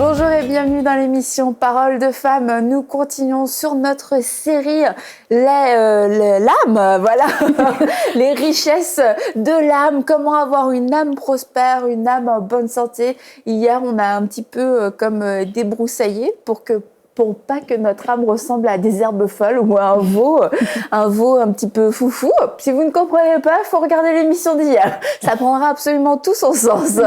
Bonjour et bienvenue dans l'émission Paroles de femmes. Nous continuons sur notre série l'âme, voilà, les richesses de l'âme, comment avoir une âme prospère, une âme en bonne santé. Hier, on a un petit peu débroussaillé pour pas que notre âme ressemble à des herbes folles ou à un veau un petit peu foufou. Si vous ne comprenez pas, il faut regarder l'émission d'hier. Ça prendra absolument tout son sens.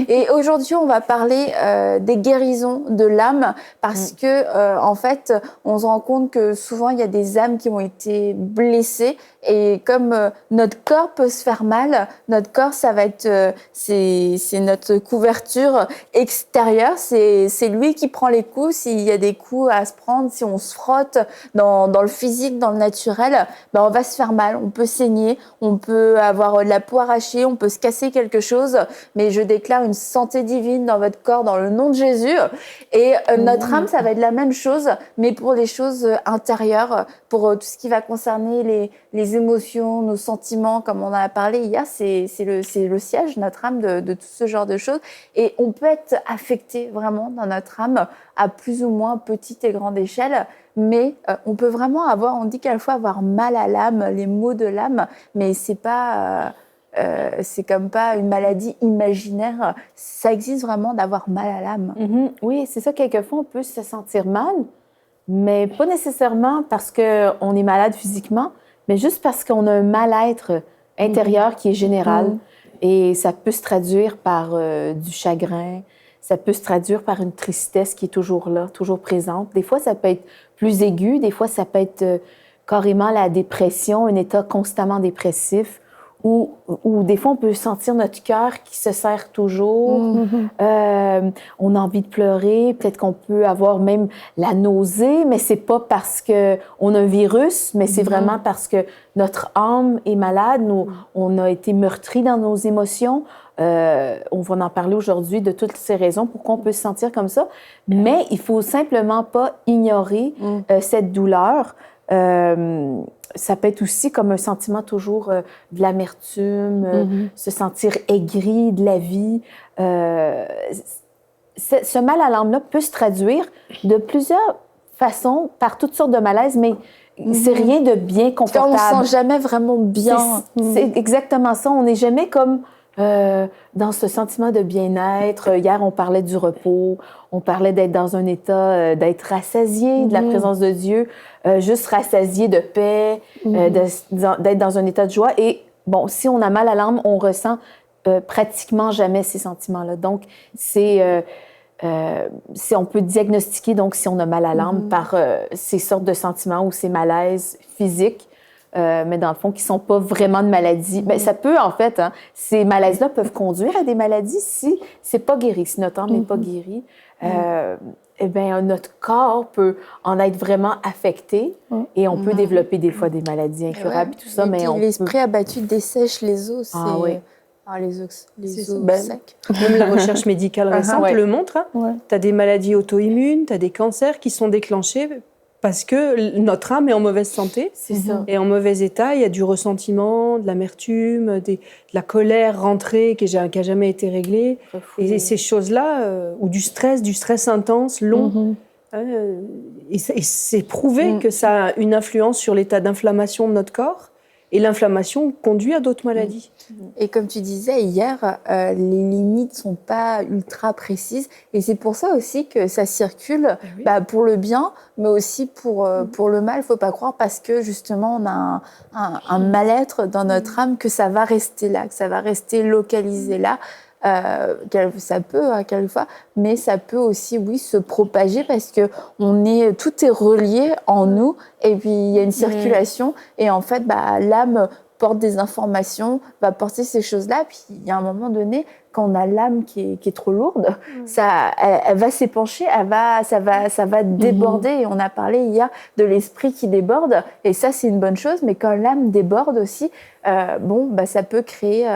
Et aujourd'hui, on va parler des guérisons de l'âme parce que, en fait, on se rend compte que souvent, il y a des âmes qui ont été blessées et comme notre corps peut se faire mal, notre corps, ça va être, c'est notre couverture extérieure, c'est lui qui prend les coups. S'il y a des coups à se prendre, si on se frotte dans le physique, dans le naturel, ben on va se faire mal, on peut saigner, on peut avoir de la peau arrachée, on peut se casser quelque chose, mais je déclare une santé divine dans votre corps, dans le nom de Jésus. Et notre âme, ça va être la même chose, mais pour les choses intérieures, pour tout ce qui va concerner les émotions, nos sentiments, comme on en a parlé hier, c'est le siège, notre âme, de tout ce genre de choses. Et on peut être affecté vraiment dans notre âme à plus ou moins petite et grande échelle, mais on peut vraiment on dit quelquefois avoir mal à l'âme, les maux de l'âme, mais c'est pas... c'est comme pas une maladie imaginaire. Ça existe vraiment d'avoir mal à l'âme. Mm-hmm. Oui, c'est ça. Quelquefois, on peut se sentir mal, mais pas nécessairement parce qu'on est malade physiquement, mais juste parce qu'on a un mal-être intérieur qui est général. Et ça peut se traduire par du chagrin, ça peut se traduire par une tristesse qui est toujours là, toujours présente. Des fois, ça peut être plus aigu, des fois, ça peut être carrément la dépression, un état constamment dépressif, ou des fois, on peut sentir notre cœur qui se serre toujours. On a envie de pleurer. Peut-être qu'on peut avoir même la nausée, mais c'est pas parce qu'on a un virus, mais c'est vraiment parce que notre âme est malade. On a été meurtris dans nos émotions. On va en parler aujourd'hui de toutes ces raisons pourquoi on peut se sentir comme ça. Mais il faut simplement pas ignorer cette douleur. Ça peut être aussi comme un sentiment toujours de l'amertume, se sentir aigri de la vie. Ce mal à l'âme-là peut se traduire de plusieurs façons, par toutes sortes de malaises, mais c'est rien de bien confortable. On ne se sent jamais vraiment bien. C'est exactement ça. On n'est jamais comme dans ce sentiment de bien-être. Hier, on parlait du repos, on parlait d'être dans un état, d'être rassasié de la présence de Dieu, juste rassasié de paix, d'être dans un état de joie. Et bon, si on a mal à l'âme, on ressent pratiquement jamais ces sentiments-là. Donc, on peut diagnostiquer donc si on a mal à l'âme par ces sortes de sentiments ou ces malaises physiques. Mais dans le fond, qui ne sont pas vraiment de maladies. Ben, ça peut, en fait, ces malaises-là peuvent conduire à des maladies si ce n'est pas guéri, si notre âme n'est pas guérie. Eh bien, notre corps peut en être vraiment affecté et on peut développer des fois des maladies incurables et tout ça. Mais l'esprit abattu dessèche les os. Les os secs. Même la recherche médicale récente le montre. Tu as des maladies auto-immunes, tu as des cancers qui sont déclenchés parce que notre âme est en mauvaise santé. C'est ça. Et en mauvais état, il y a du ressentiment, de l'amertume, de la colère rentrée qui n'a jamais été réglée. Et ces choses-là, ou du stress intense, long. Et c'est prouvé que ça a une influence sur l'état d'inflammation de notre corps. Et l'inflammation conduit à d'autres maladies. Et comme tu disais hier, les limites ne sont pas ultra précises. Et c'est pour ça aussi que ça circule pour le bien, mais aussi pour le mal. Il ne faut pas croire parce que justement, on a un mal-être dans notre âme que ça va rester là, que ça va rester localisé là. Ça peut quelquefois, mais ça peut aussi se propager parce que tout est relié en nous et puis il y a une circulation et en fait l'âme porte des informations, va porter ces choses-là, puis il y a un moment donné quand on a l'âme qui est trop lourde, elle va s'épancher, ça va déborder. Et on a parlé hier de l'esprit qui déborde, et ça c'est une bonne chose. Mais quand l'âme déborde aussi, ça peut créer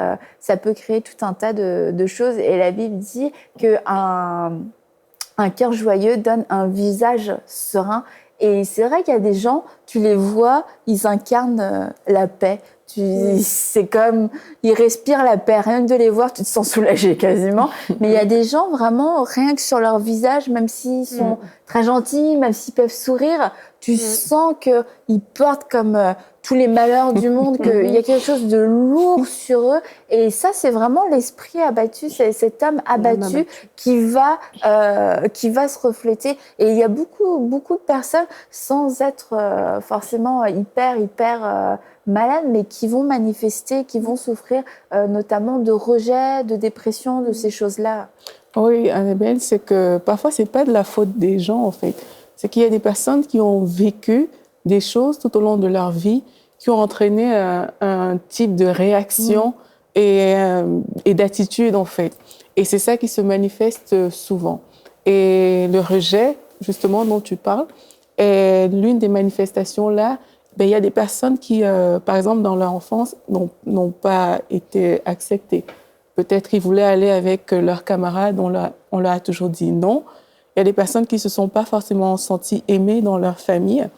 tout un tas de choses. Et la Bible dit que un cœur joyeux donne un visage serein. Et c'est vrai qu'il y a des gens, tu les vois, ils incarnent la paix. C'est comme, ils respirent la paix. Rien que de les voir, tu te sens soulagé quasiment. Mais il y a des gens vraiment, rien que sur leur visage, même s'ils sont très gentils, même s'ils peuvent sourire, tu sens qu'ils portent comme tous les malheurs du monde, qu'il y a quelque chose de lourd sur eux. Et ça, c'est vraiment l'esprit abattu, c'est cet âme abattu qui va se refléter. Et il y a beaucoup de personnes, sans être forcément hyper malades, mais qui vont manifester, qui vont souffrir notamment de rejet, de dépression, de ces choses-là. Oui, Annabelle, c'est que parfois, c'est pas de la faute des gens, en fait. C'est qu'il y a des personnes qui ont vécu des choses tout au long de leur vie qui ont entraîné un type de réaction et d'attitude, en fait. Et c'est ça qui se manifeste souvent. Et le rejet, justement, dont tu parles, est l'une des manifestations là. Ben, il y a des personnes qui, par exemple, dans leur enfance, n'ont pas été acceptées. Peut-être qu'ils voulaient aller avec leurs camarades, on leur a toujours dit non. Il y a des personnes qui ne se sont pas forcément senties aimées dans leur famille.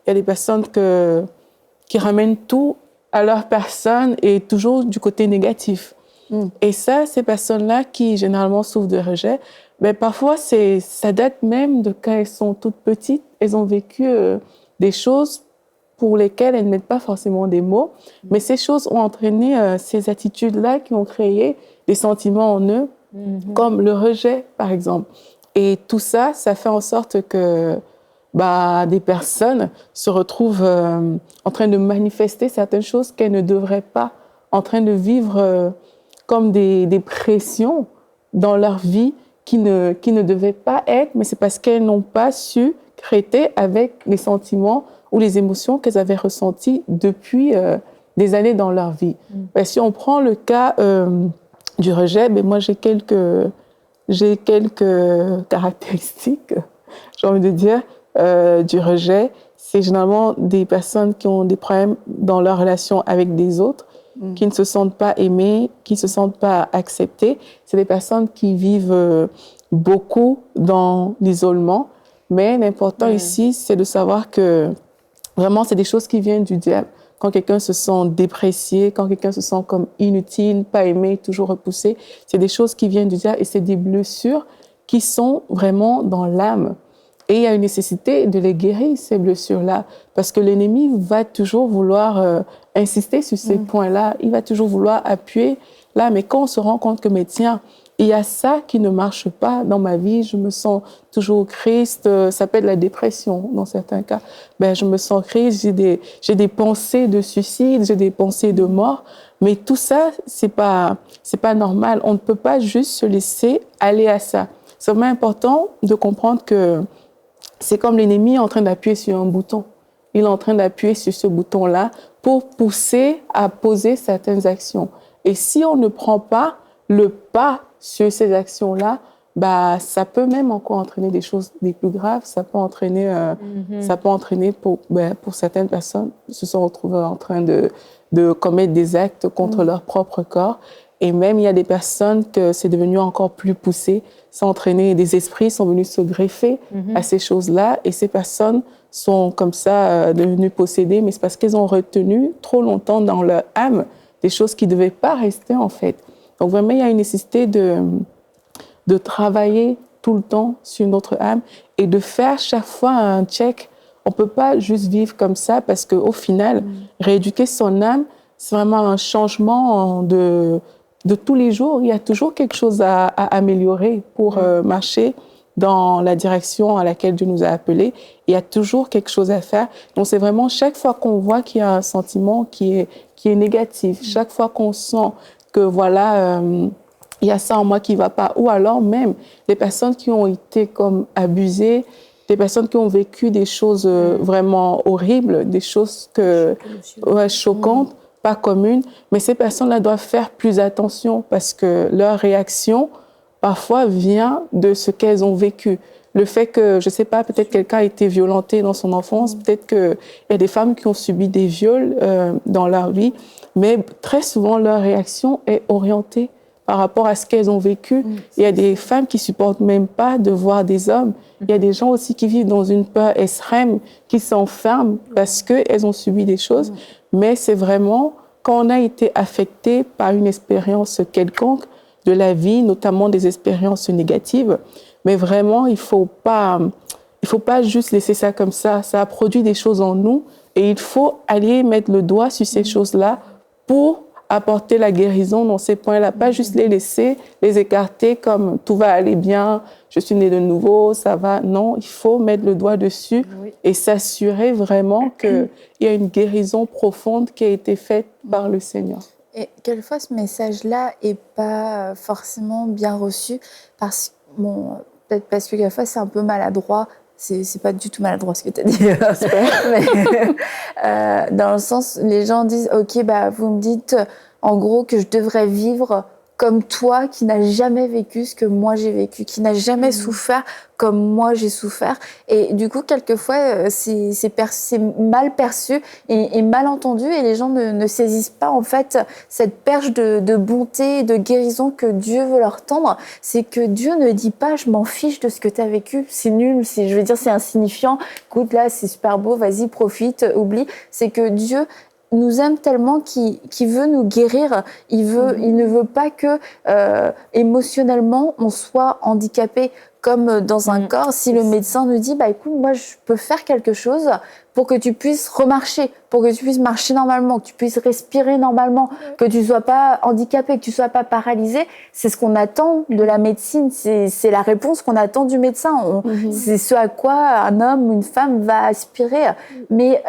Il y a des personnes qui ramènent tout à leur personne et toujours du côté négatif. Et ça, ces personnes-là qui généralement souffrent de rejet, ben, parfois, ça date même de quand elles sont toutes petites. Elles ont vécu des choses pour lesquelles elles ne mettent pas forcément des mots, mais ces choses ont entraîné ces attitudes-là qui ont créé des sentiments en eux, comme le rejet, par exemple. Et tout ça, ça fait en sorte que des personnes se retrouvent en train de manifester certaines choses qu'elles ne devraient pas, en train de vivre comme des pressions dans leur vie qui ne devaient pas être, mais c'est parce qu'elles n'ont pas su traiter avec les sentiments ou les émotions qu'elles avaient ressenties depuis des années dans leur vie. Ben, si on prend le cas du rejet, ben moi j'ai quelques caractéristiques, j'ai envie de dire, du rejet. C'est généralement des personnes qui ont des problèmes dans leur relation avec des autres, qui ne se sentent pas aimées, qui ne se sentent pas acceptées. C'est des personnes qui vivent beaucoup dans l'isolement. Mais l'important ici, c'est de savoir que vraiment, c'est des choses qui viennent du diable. Quand quelqu'un se sent déprécié, quand quelqu'un se sent comme inutile, pas aimé, toujours repoussé, c'est des choses qui viennent du diable et c'est des blessures qui sont vraiment dans l'âme. Et il y a une nécessité de les guérir, ces blessures-là, parce que l'ennemi va toujours vouloir insister sur ces points-là. Il va toujours vouloir appuyer là. Mais quand on se rend compte que, mais tiens, il y a ça qui ne marche pas dans ma vie, je me sens toujours triste, ça peut être la dépression dans certains cas. Ben, je me sens triste, j'ai des pensées de suicide, j'ai des pensées de mort, mais tout ça, c'est pas normal. On ne peut pas juste se laisser aller à ça. C'est vraiment important de comprendre que c'est comme l'ennemi en train d'appuyer sur un bouton. Il est en train d'appuyer sur ce bouton-là pour pousser à poser certaines actions. Et si on ne prend pas le pas sur ces actions-là, ça peut même encore entraîner des choses des plus graves. Ça peut entraîner pour certaines personnes, se sont retrouvées en train de commettre des actes contre leur propre corps. Et même, il y a des personnes que c'est devenu encore plus poussé. Ça a entraîné, des esprits sont venus se greffer à ces choses-là. Et ces personnes sont comme ça devenues possédées, mais c'est parce qu'elles ont retenu trop longtemps dans leur âme des choses qui ne devaient pas rester, en fait. Donc, vraiment, il y a une nécessité de travailler tout le temps sur notre âme et de faire chaque fois un check. On ne peut pas juste vivre comme ça parce qu'au final, rééduquer son âme, c'est vraiment un changement de tous les jours. Il y a toujours quelque chose à améliorer pour marcher dans la direction à laquelle Dieu nous a appelés. Il y a toujours quelque chose à faire. Donc, c'est vraiment chaque fois qu'on voit qu'il y a un sentiment qui est négatif, chaque fois qu'on sent que voilà, il y a ça en moi qui ne va pas, ou alors même des personnes qui ont été comme abusées, des personnes qui ont vécu des choses vraiment horribles, des choses choquantes, pas communes, mais ces personnes-là doivent faire plus attention parce que leur réaction, parfois, vient de ce qu'elles ont vécu. Le fait que, je ne sais pas, peut-être quelqu'un a été violenté dans son enfance, peut-être qu'il y a des femmes qui ont subi des viols dans leur vie, mais très souvent, leur réaction est orientée par rapport à ce qu'elles ont vécu. Il y a des femmes qui ne supportent même pas de voir des hommes. Il y a des gens aussi qui vivent dans une peur extrême, qui s'enferment parce qu'elles ont subi des choses. Mais c'est vraiment quand on a été affecté par une expérience quelconque de la vie, notamment des expériences négatives, mais vraiment, il faut pas juste laisser ça comme ça. Ça a produit des choses en nous et il faut aller mettre le doigt sur ces choses-là pour apporter la guérison dans ces points-là. Pas juste les laisser, les écarter comme tout va aller bien, je suis née de nouveau, ça va. Non, il faut mettre le doigt dessus et s'assurer vraiment qu'il y a une guérison profonde qui a été faite par le Seigneur. Et quelquefois, ce message-là n'est pas forcément bien reçu parce, peut-être parce que quelquefois, c'est un peu maladroit. C'est pas du tout maladroit ce que tu as dit, mais dans le sens, les gens disent « Ok, bah, vous me dites en gros que je devrais vivre comme toi qui n'as jamais vécu ce que moi j'ai vécu, qui n'a jamais souffert comme moi j'ai souffert. » Et du coup, quelquefois, c'est mal perçu et mal entendu et les gens ne saisissent pas en fait cette perche de bonté et de guérison que Dieu veut leur tendre. C'est que Dieu ne dit pas « je m'en fiche de ce que tu as vécu, c'est nul, je veux dire c'est insignifiant, écoute là c'est super beau, vas-y profite, oublie ». C'est que Dieu nous aime tellement qu'il veut nous guérir. Il ne veut pas que émotionnellement on soit handicapé comme dans un corps. Si le médecin nous dit bah écoute, moi je peux faire quelque chose pour que tu puisses remarcher, pour que tu puisses marcher normalement, que tu puisses respirer normalement, que tu sois pas handicapé, que tu sois pas paralysé, c'est ce qu'on attend de la médecine, c'est la réponse qu'on attend du médecin. C'est ce à quoi un homme ou une femme va aspirer. Mais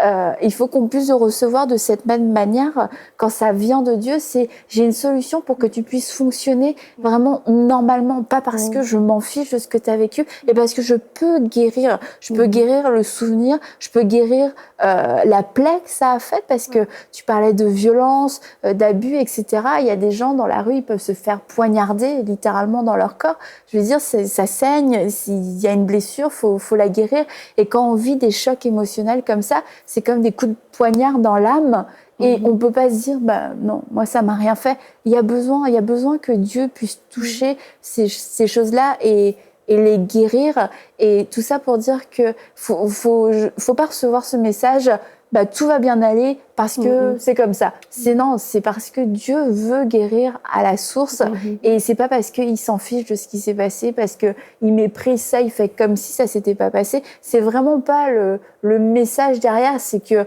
il faut qu'on puisse le recevoir de cette même manière quand ça vient de Dieu. C'est j'ai une solution pour que tu puisses fonctionner vraiment normalement, pas parce que je m'en fiche de ce que tu as vécu, et parce que je peux guérir. Je peux guérir le souvenir, je peux guérir la plaie que ça a faite, parce que tu parlais de violence, d'abus, etc. Il y a des gens dans la rue, ils peuvent se faire poignarder littéralement dans leur corps. Je veux dire, ça saigne, s'il y a une blessure, faut la guérir. Et quand on vit des chocs émotionnels comme ça, c'est comme des coups de poignard dans l'âme. Et on peut pas se dire, bah non, moi ça m'a rien fait. Il y a besoin que Dieu puisse toucher ces choses-là et les guérir. Et tout ça pour dire que faut pas recevoir ce message, bah tout va bien aller parce que c'est comme ça. C'est parce que Dieu veut guérir à la source. Et c'est pas parce qu'il s'en fiche de ce qui s'est passé, parce que il méprise ça, il fait comme si ça s'était pas passé. C'est vraiment pas le message derrière, c'est que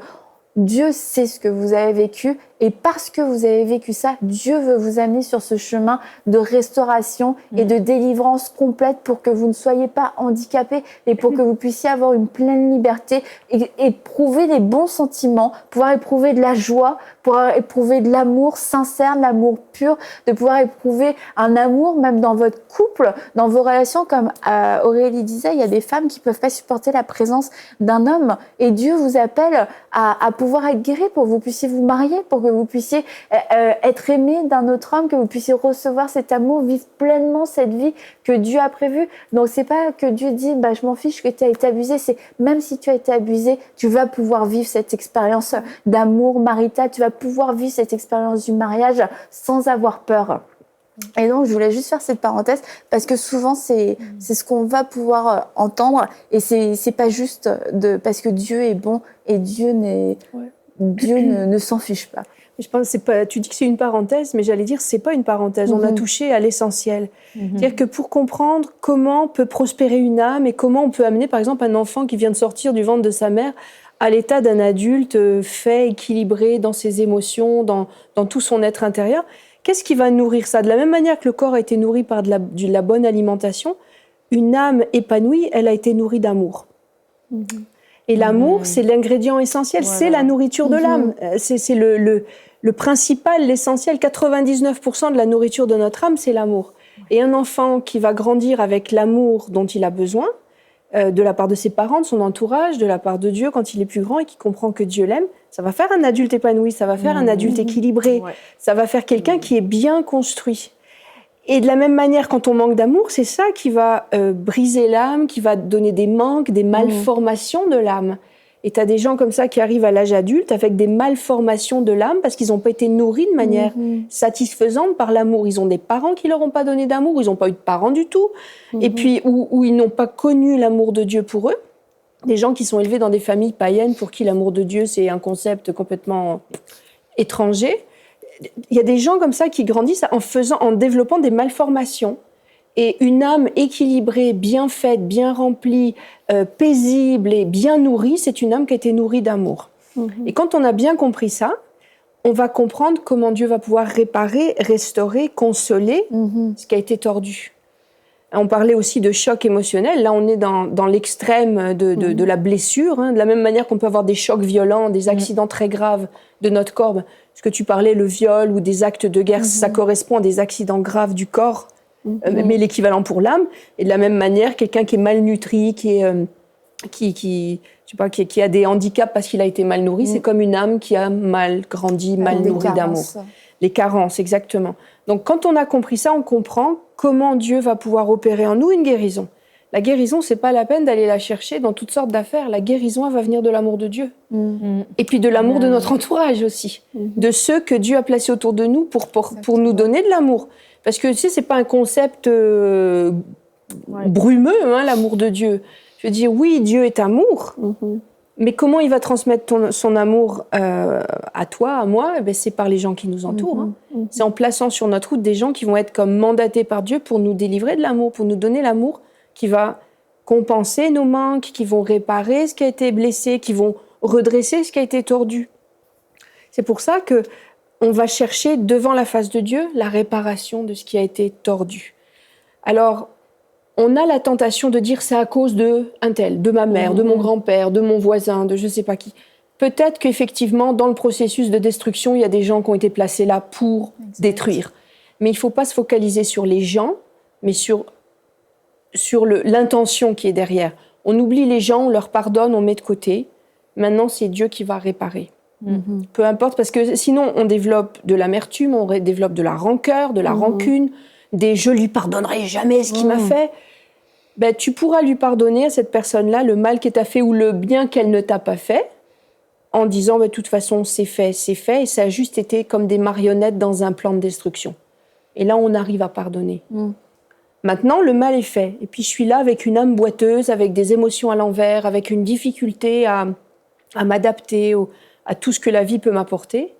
Dieu sait ce que vous avez vécu et parce que vous avez vécu ça, Dieu veut vous amener sur ce chemin de restauration et de délivrance complète pour que vous ne soyez pas handicapés et pour que vous puissiez avoir une pleine liberté et éprouver les bons sentiments, pouvoir éprouver de la joie, pouvoir éprouver de l'amour sincère, de l'amour pur, de pouvoir éprouver un amour même dans votre couple, dans vos relations. Comme Aurélie disait, il y a des femmes qui peuvent pas supporter la présence d'un homme et Dieu vous appelle à pouvoir être guéri pour que vous puissiez vous marier, pour que vous puissiez être aimé d'un autre homme, que vous puissiez recevoir cet amour, vivre pleinement cette vie que Dieu a prévue. Donc c'est pas que Dieu dit bah je m'en fiche que tu as été abusé, c'est même si tu as été abusé, tu vas pouvoir vivre cette expérience d'amour marital, tu vas pouvoir vivre cette expérience du mariage sans avoir peur. Et donc, je voulais juste faire cette parenthèse parce que souvent, c'est ce qu'on va pouvoir entendre et c'est pas juste parce que Dieu est bon et Dieu ne s'en fiche pas. Je pense c'est pas. Tu dis que c'est une parenthèse, mais j'allais dire c'est pas une parenthèse. On a touché à l'essentiel. C'est-à-dire que pour comprendre comment peut prospérer une âme et comment on peut amener, par exemple, un enfant qui vient de sortir du ventre de sa mère à l'état d'un adulte fait, équilibré dans ses émotions, dans tout son être intérieur. Qu'est-ce qui va nourrir ça? De la même manière que le corps a été nourri par de la bonne alimentation, une âme épanouie, elle a été nourrie d'amour. Et l'amour, c'est l'ingrédient essentiel, c'est la nourriture de l'âme. C'est le principal, l'essentiel. 99% de la nourriture de notre âme, c'est l'amour. Et un enfant qui va grandir avec l'amour dont il a besoin, de la part de ses parents, de son entourage, de la part de Dieu quand il est plus grand et qu'il comprend que Dieu l'aime, ça va faire un adulte épanoui, ça va faire un adulte équilibré, ça va faire quelqu'un qui est bien construit. Et de la même manière, quand on manque d'amour, c'est ça qui va briser l'âme, qui va donner des manques, des malformations de l'âme. Et tu as des gens comme ça qui arrivent à l'âge adulte avec des malformations de l'âme parce qu'ils n'ont pas été nourris de manière satisfaisante par l'amour. Ils ont des parents qui leur ont pas donné d'amour, ils n'ont pas eu de parents du tout. Et puis, où ils n'ont pas connu l'amour de Dieu pour eux. Des gens qui sont élevés dans des familles païennes pour qui l'amour de Dieu, c'est un concept complètement étranger. il y a des gens comme ça qui grandissent en développant des malformations. Et une âme équilibrée, bien faite, bien remplie, paisible et bien nourrie, c'est une âme qui a été nourrie d'amour. Et quand on a bien compris ça, on va comprendre comment Dieu va pouvoir réparer, restaurer, consoler ce qui a été tordu. On parlait aussi de choc émotionnel. Là, on est dans l'extrême de la blessure. De la même manière qu'on peut avoir des chocs violents, des accidents très graves de notre corps. Ce que tu parlais, le viol ou des actes de guerre, ça correspond à des accidents graves du corps, mais l'équivalent pour l'âme. Et de la même manière, quelqu'un qui est malnutri, qui a des handicaps parce qu'il a été mal nourri, c'est comme une âme qui a mal grandi, mal nourrie d'amour. Les carences, exactement. Donc, quand on a compris ça, on comprend comment Dieu va pouvoir opérer en nous une guérison. La guérison, c'est pas la peine d'aller la chercher dans toutes sortes d'affaires. La guérison, elle va venir de l'amour de Dieu. Et puis de l'amour de notre entourage aussi. De ceux que Dieu a placés autour de nous pour nous donner de l'amour. Parce que, tu sais, c'est pas un concept brumeux, l'amour de Dieu. Je veux dire, oui, Dieu est amour. Mais comment il va transmettre son amour à toi, à moi? C'est par les gens qui nous entourent. C'est en plaçant sur notre route des gens qui vont être comme mandatés par Dieu pour nous délivrer de l'amour, pour nous donner l'amour qui va compenser nos manques, qui vont réparer ce qui a été blessé, qui vont redresser ce qui a été tordu. C'est pour ça que on va chercher devant la face de Dieu la réparation de ce qui a été tordu. Alors, on a la tentation de dire c'est à cause de un tel, de ma mère, de mon grand-père, de mon voisin, de je ne sais pas qui. Peut-être qu'effectivement, dans le processus de destruction, il y a des gens qui ont été placés là pour détruire. Mais il ne faut pas se focaliser sur les gens, mais sur l'intention qui est derrière. On oublie les gens, on leur pardonne, on met de côté. Maintenant, c'est Dieu qui va réparer. Peu importe, parce que sinon, on développe de l'amertume, on développe de la rancœur, de la rancune, des « je lui pardonnerai jamais ce qu'il m'a fait ». Tu pourras lui pardonner à cette personne-là le mal qu'elle t'a fait ou le bien qu'elle ne t'a pas fait, en disant de toute façon, c'est fait, et ça a juste été comme des marionnettes dans un plan de destruction. Et là, on arrive à pardonner. Maintenant, le mal est fait. Et puis, je suis là avec une âme boiteuse, avec des émotions à l'envers, avec une difficulté à m'adapter à tout ce que la vie peut m'apporter.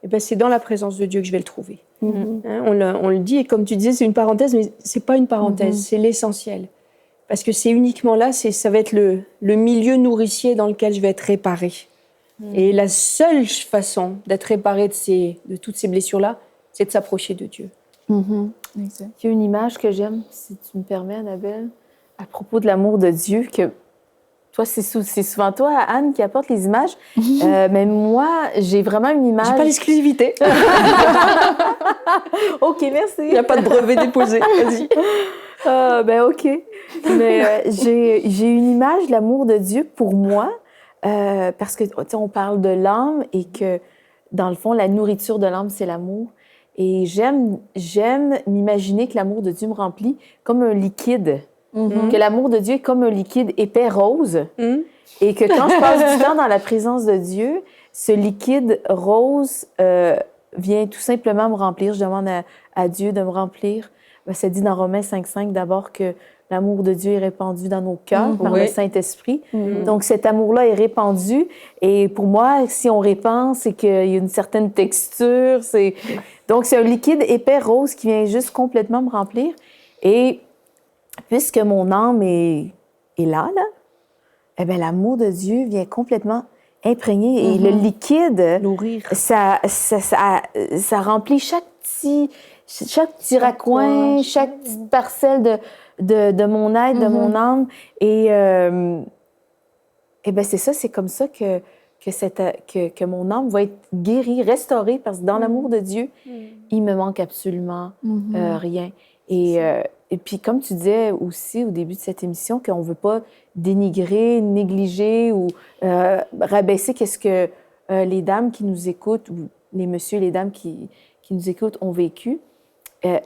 Et c'est dans la présence de Dieu que je vais le trouver. On le dit, et comme tu disais, c'est une parenthèse, mais c'est pas une parenthèse, c'est l'essentiel. Parce que c'est uniquement là, ça va être le milieu nourricier dans lequel je vais être réparée. Et la seule façon d'être réparée de toutes ces blessures-là, c'est de s'approcher de Dieu. Exact. Il y a une image que j'aime, si tu me permets, Annabelle, à propos de l'amour de Dieu, que toi, c'est souvent toi, Anne, qui apporte les images. Mais moi, j'ai vraiment une image... J'ai pas l'exclusivité. OK, merci. Il n'y a pas de brevet déposé. Vas-y. OK. Mais j'ai une image de l'amour de Dieu pour moi, parce que, on parle de l'âme et que, dans le fond, la nourriture de l'âme, c'est l'amour. Et j'aime m'imaginer que l'amour de Dieu me remplit comme un liquide. Que l'amour de Dieu est comme un liquide épais rose. Et que quand je passe du temps dans la présence de Dieu, ce liquide rose vient tout simplement me remplir. Je demande à Dieu de me remplir. Ça dit dans Romains 5,5 d'abord que l'amour de Dieu est répandu dans nos cœurs par le Saint-Esprit. Donc, cet amour-là est répandu. Et pour moi, si on répand, c'est qu'il y a une certaine texture. Donc, c'est un liquide épais rose qui vient juste complètement me remplir. Et puisque mon âme est là, l'amour de Dieu vient complètement imprégner. Et le liquide, nourrir, ça remplit chaque petit raccoin, chaque petite parcelle de mon être, de mon âme. Et c'est ça, c'est comme ça que mon âme va être guérie, restaurée, parce que dans l'amour de Dieu, il me manque absolument rien. Et puis, comme tu disais aussi au début de cette émission, qu'on ne veut pas dénigrer, négliger ou rabaisser qu'est-ce que les dames qui nous écoutent, ou les messieurs et les dames qui nous écoutent ont vécu.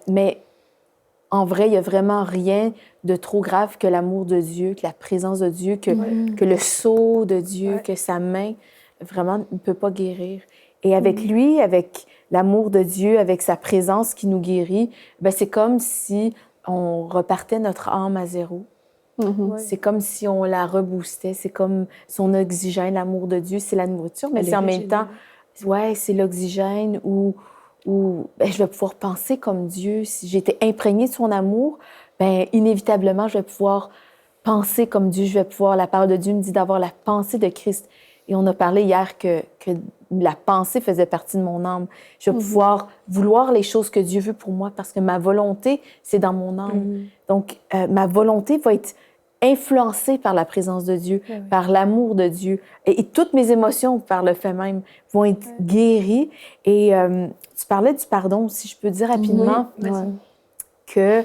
Mais en vrai, il n'y a vraiment rien de trop grave que l'amour de Dieu, que la présence de Dieu, que le sceau de Dieu, que sa main, vraiment, ne peut pas guérir. Et avec lui, avec l'amour de Dieu, avec sa présence qui nous guérit, c'est comme si on repartait notre âme à zéro. C'est comme si on la reboostait. C'est comme son oxygène, l'amour de Dieu, c'est la nourriture, mais c'est en même temps, c'est l'oxygène où où je vais pouvoir penser comme Dieu. Si j'ai été imprégnée de son amour, inévitablement, je vais pouvoir penser comme Dieu. Je vais pouvoir, la parole de Dieu me dit d'avoir la pensée de Christ. Et on a parlé hier que la pensée faisait partie de mon âme. Je vais pouvoir vouloir les choses que Dieu veut pour moi parce que ma volonté, c'est dans mon âme. Donc, ma volonté va être influencée par la présence de Dieu, par l'amour de Dieu. Et toutes mes émotions, par le fait même, vont être guéries. Et tu parlais du pardon, si je peux dire rapidement, que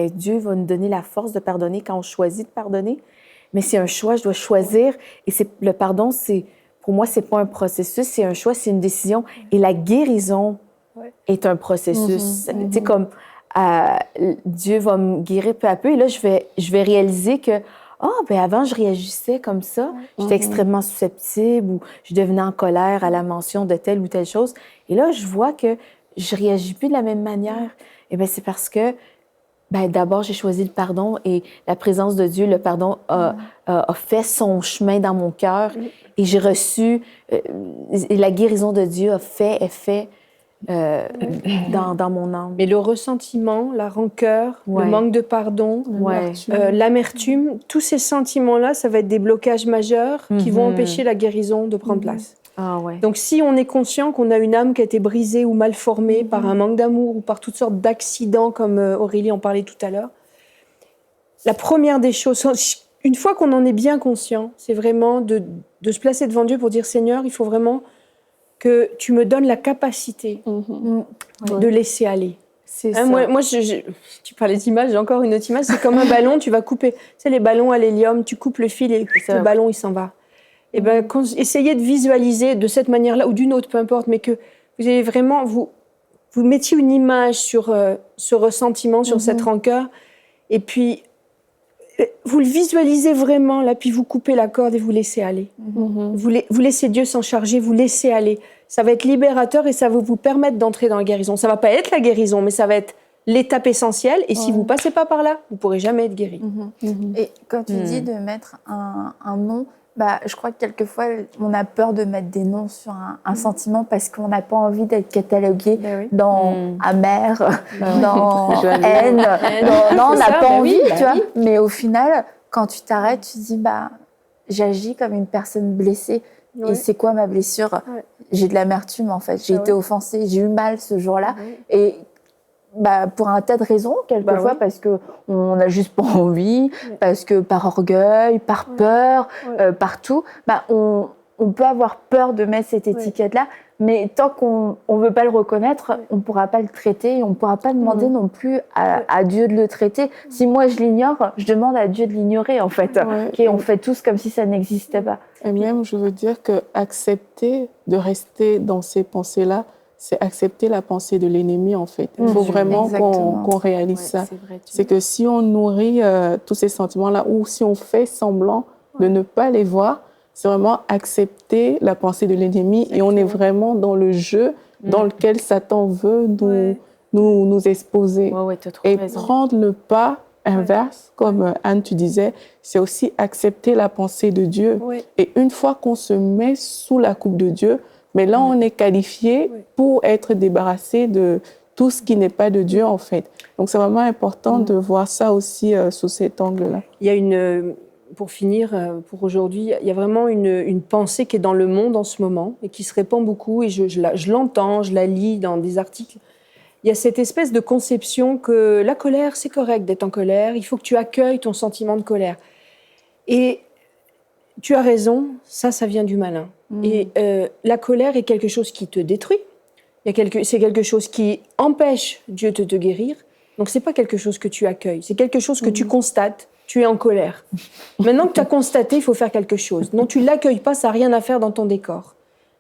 Dieu va nous donner la force de pardonner quand on choisit de pardonner. Mais c'est un choix, je dois choisir. Et le pardon, pour moi, c'est pas un processus, c'est un choix, c'est une décision. Et la guérison est un processus. Tu sais, comme Dieu va me guérir peu à peu. Et là, je vais réaliser que, avant, je réagissais comme ça. J'étais extrêmement susceptible ou je devenais en colère à la mention de telle ou telle chose. Et là, je vois que je réagis plus de la même manière. Et bien, c'est parce que d'abord, j'ai choisi le pardon et la présence de Dieu, le pardon a fait son chemin dans mon cœur et j'ai reçu, et la guérison de Dieu a fait effet dans mon âme. Mais le ressentiment, la rancœur, le manque de pardon, l'amertume, tous ces sentiments-là, ça va être des blocages majeurs qui vont empêcher la guérison de prendre place. Donc, si on est conscient qu'on a une âme qui a été brisée ou mal formée par un manque d'amour ou par toutes sortes d'accidents, comme Aurélie en parlait tout à l'heure, la première des choses, une fois qu'on en est bien conscient, c'est vraiment de se placer devant Dieu pour dire « Seigneur, il faut vraiment que tu me donnes la capacité de laisser aller. » Moi, tu parlais d'images, j'ai encore une autre image, c'est comme un ballon, tu vas couper. Tu sais, les ballons à l'hélium, tu coupes le fil et le ballon, il s'en va. Et essayez de visualiser de cette manière-là ou d'une autre, peu importe, mais que vous ayez vraiment, vous mettiez une image sur ce ressentiment, sur cette rancœur, et puis vous le visualisez vraiment, là, puis vous coupez la corde et vous laissez aller. Vous laissez Dieu s'en charger, vous laissez aller. Ça va être libérateur et ça va vous permettre d'entrer dans la guérison. Ça va pas être la guérison, mais ça va être l'étape essentielle, et si vous passez pas par là, vous pourrez jamais être guéri. Et quand tu dis de mettre un nom, je crois que quelquefois, on a peur de mettre des noms sur un sentiment parce qu'on n'a pas envie d'être catalogué dans amer, dans haine. Non, on n'a pas envie, tu vois. Mais au final, quand tu t'arrêtes, tu te dis, j'agis comme une personne blessée. Et c'est quoi ma blessure ? J'ai de l'amertume, en fait. J'ai été offensée, j'ai eu mal ce jour-là. Et pour un tas de raisons, quelquefois, parce qu'on n'a juste pas envie, parce que par orgueil, par peur, partout, on peut avoir peur de mettre cette étiquette-là, mais tant qu'on ne veut pas le reconnaître, on ne pourra pas le traiter, et on ne pourra pas demander non plus à Dieu de le traiter. Si moi je l'ignore, je demande à Dieu de l'ignorer, en fait. Et on fait tous comme si ça n'existait pas. Et même, je veux dire que accepter de rester dans ces pensées-là, c'est accepter la pensée de l'ennemi, en fait. Il faut vraiment qu'on réalise ça. C'est que si on nourrit tous ces sentiments-là, ou si on fait semblant de ne pas les voir, c'est vraiment accepter la pensée de l'ennemi. Et on est vraiment dans le jeu dans lequel Satan veut nous exposer. Et prendre le pas inverse, comme Anne, tu disais, c'est aussi accepter la pensée de Dieu. Et une fois qu'on se met sous la coupe de Dieu, mais là, on est qualifié pour être débarrassé de tout ce qui n'est pas de Dieu, en fait. Donc, c'est vraiment important de voir ça aussi sous cet angle-là. Il y a pour finir, pour aujourd'hui, il y a vraiment une pensée qui est dans le monde en ce moment et qui se répand beaucoup, et je l'entends, je la lis dans des articles. Il y a cette espèce de conception que la colère, c'est correct d'être en colère, il faut que tu accueilles ton sentiment de colère. Et tu as raison, ça vient du malin. Et la colère est quelque chose qui te détruit. C'est quelque chose qui empêche Dieu de te guérir. Donc, ce n'est pas quelque chose que tu accueilles. C'est quelque chose que tu constates. Tu es en colère. Maintenant que tu as constaté, il faut faire quelque chose. Non, tu ne l'accueilles pas, ça n'a rien à faire dans ton décor.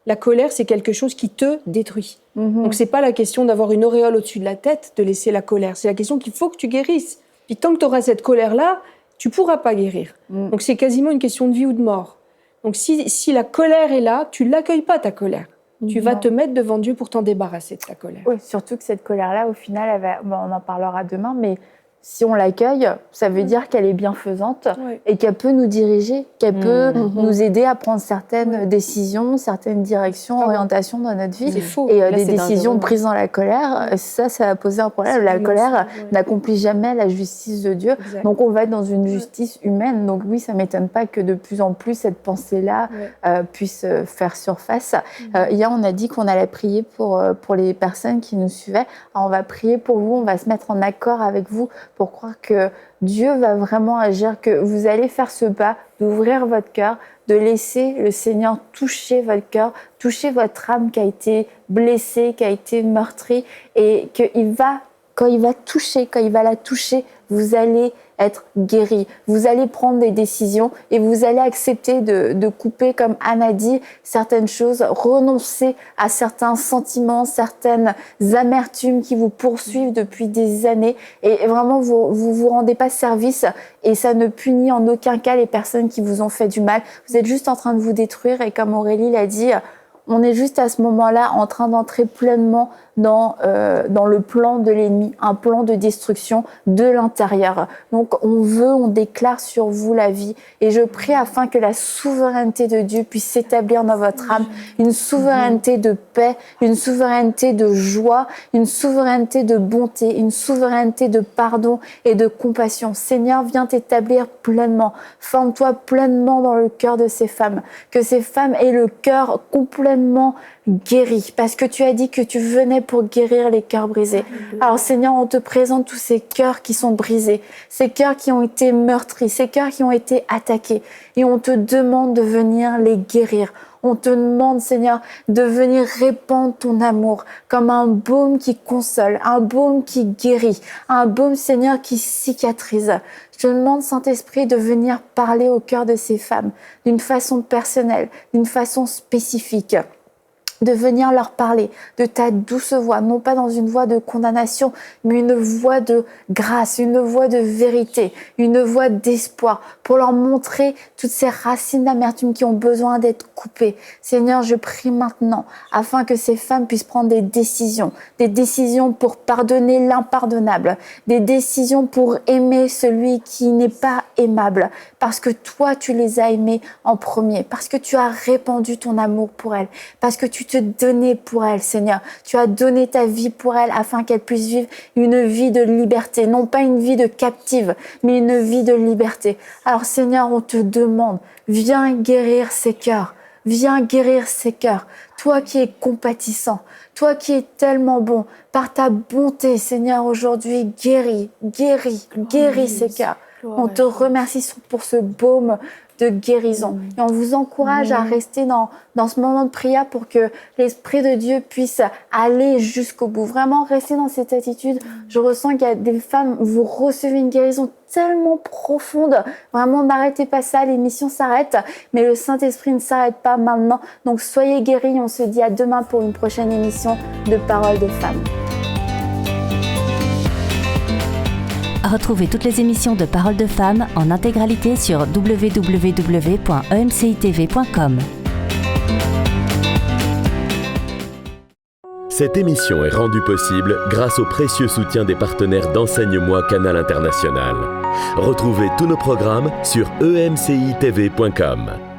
La colère, c'est quelque chose qui te détruit. Donc, ce n'est pas la question d'avoir une auréole au-dessus de la tête, de laisser la colère. C'est la question qu'il faut que tu guérisses. Puis tant que tu auras cette colère-là, tu ne pourras pas guérir. Donc, c'est quasiment une question de vie ou de mort. Donc, si la colère est là, tu ne l'accueilles pas, ta colère. Tu vas te mettre devant Dieu pour t'en débarrasser de ta colère. Oui, surtout que cette colère-là, au final, on en parlera demain, mais si on l'accueille, ça veut dire qu'elle est bienfaisante et qu'elle peut nous diriger, qu'elle peut nous aider à prendre certaines décisions, certaines directions, orientations dans notre vie. C'est faux. Et Là, des c'est décisions dangereux. prises dans la colère, ça va poser un problème. La colère n'accomplit jamais la justice de Dieu. Exact. Donc on va être dans une justice humaine. Donc oui, ça ne m'étonne pas que de plus en plus cette pensée-là puisse faire surface. Hier, on a dit qu'on allait prier pour les personnes qui nous suivaient. Alors, on va prier pour vous, on va se mettre en accord avec vous pour croire que Dieu va vraiment agir, que vous allez faire ce pas d'ouvrir votre cœur, de laisser le Seigneur toucher votre cœur, toucher votre âme qui a été blessée, qui a été meurtrie, et quand il va la toucher, vous allez être guéri. Vous allez prendre des décisions et vous allez accepter de couper, comme Anne a dit, certaines choses, renoncer à certains sentiments, certaines amertumes qui vous poursuivent depuis des années. Et vraiment, vous rendez pas service et ça ne punit en aucun cas les personnes qui vous ont fait du mal. Vous êtes juste en train de vous détruire et comme Aurélie l'a dit, on est juste à ce moment-là en train d'entrer pleinement dans le plan de l'ennemi, un plan de destruction de l'intérieur. Donc on déclare sur vous la vie. Et je prie afin que la souveraineté de Dieu puisse s'établir dans votre âme, une souveraineté de paix, une souveraineté de joie, une souveraineté de bonté, une souveraineté de pardon et de compassion. Seigneur, viens t'établir pleinement. Forme-toi pleinement dans le cœur de ces femmes. Que ces femmes aient le cœur complètement guéri, parce que tu as dit que tu venais pour guérir les cœurs brisés. Alors Seigneur, on te présente tous ces cœurs qui sont brisés, ces cœurs qui ont été meurtris, ces cœurs qui ont été attaqués, et on te demande de venir les guérir. On te demande, Seigneur, de venir répandre ton amour comme un baume qui console, un baume qui guérit, un baume, Seigneur, qui cicatrise. Je te demande, Saint-Esprit, de venir parler au cœur de ces femmes d'une façon personnelle, d'une façon spécifique, de venir leur parler de ta douce voix, non pas dans une voix de condamnation, mais une voix de grâce, une voix de vérité, une voix d'espoir, pour leur montrer toutes ces racines d'amertume qui ont besoin d'être coupées. Seigneur, je prie maintenant afin que ces femmes puissent prendre des décisions pour pardonner l'impardonnable, des décisions pour aimer celui qui n'est pas aimable, parce que toi, tu les as aimés en premier, parce que tu as répandu ton amour pour elles, parce que tu te donnais pour elles, Seigneur. Tu as donné ta vie pour elles afin qu'elles puissent vivre une vie de liberté, non pas une vie de captive, mais une vie de liberté. Alors, Seigneur, on te demande, viens guérir ces cœurs. Viens guérir ces cœurs. Toi qui es compatissant, toi qui es tellement bon, par ta bonté, Seigneur, aujourd'hui, guéris ces cœurs. On te remercie pour ce baume de guérison. Et on vous encourage à rester dans ce moment de prière pour que l'Esprit de Dieu puisse aller jusqu'au bout. Vraiment, rester dans cette attitude. Je ressens qu'il y a des femmes, vous recevez une guérison tellement profonde. Vraiment, n'arrêtez pas ça, l'émission s'arrête, mais le Saint-Esprit ne s'arrête pas maintenant. Donc, soyez guéris. On se dit à demain pour une prochaine émission de Paroles de Femmes. Retrouvez toutes les émissions de Paroles de Femmes en intégralité sur www.emcitv.com. Cette émission est rendue possible grâce au précieux soutien des partenaires d'Enseigne-moi Canal International. Retrouvez tous nos programmes sur emcitv.com.